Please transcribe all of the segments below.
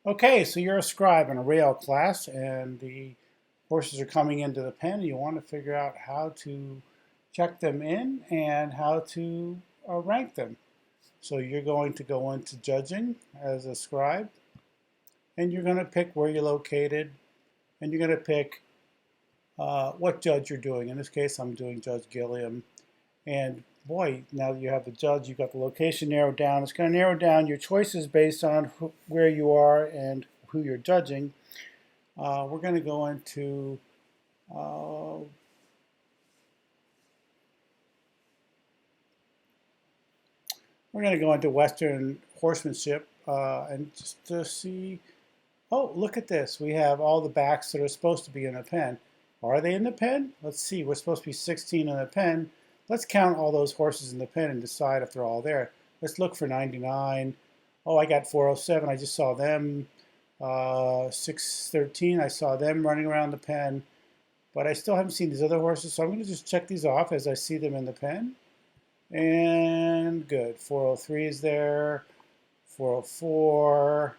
Okay, so you're a scribe in a rail class, and the horses are coming into the pen. And you want to figure out how to check them in and how to rank them. So you're going to go into judging as a scribe, and you're going to pick where you're located, and you're going to pick what judge you're doing. In this case, I'm doing Judge Gilliam. And boy, now that you have the judge, you've got the location narrowed down. It's going to narrow down your choices based on where you are and who you're judging. We're going to go into Western horsemanship and just to see. Oh, look at this! We have all the backs that are supposed to be in the pen. Are they in the pen? Let's see. We're supposed to be 16 in the pen. Let's count all those horses in the pen and decide if they're all there. Let's look for 99. Oh, I got 407. I just saw them. 613. I saw them running around the pen. But I still haven't seen these other horses, so I'm going to just check these off as I see them in the pen. And good. 403 is there. 404.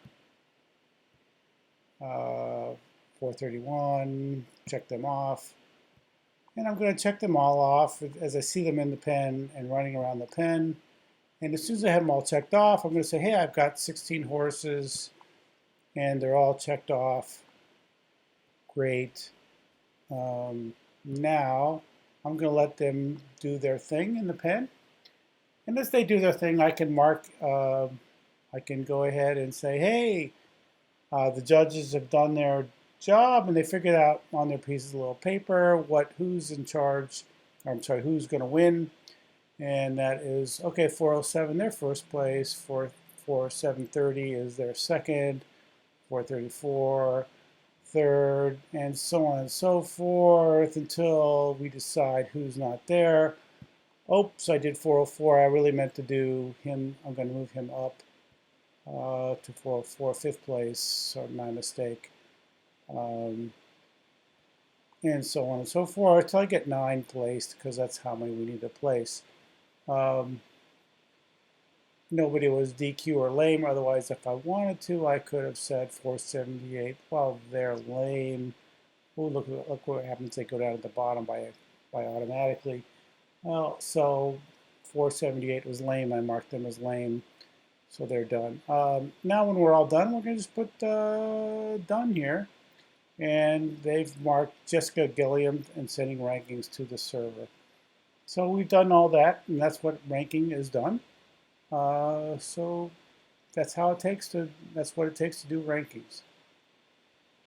431. Check them off. And I'm going to check them all off as I see them in the pen and running around the pen. And as soon as I have them all checked off, I'm going to say, hey, I've got 16 horses, and they're all checked off. Great. Now I'm going to let them do their thing in the pen. And as they do their thing, I can mark, I can go ahead and say, hey, the judges have done their job and they figured out on their pieces of little paper who's in charge, or I'm sorry, who's going to win. And that is, okay, 407, their first place, 730 is their second, 434, third, and so on and so forth until we decide who's not there. Oops, I did 404. I really meant to do him. I'm going to move him up to 404, fifth place, so my mistake. And so on and so forth until I get 9 placed, because that's how many we need to place. Nobody was DQ or lame. Otherwise, if I wanted to, I could have said 478. Well, they're lame. Oh, look what happens. They go down at the bottom by automatically. Well, so 478 was lame. I marked them as lame. So they're done. Now when we're all done, we're going to just put done here. And they've marked Jessica Gilliam and sending rankings to the server. So we've done all that, and that's what ranking is done. So that's what it takes to do rankings.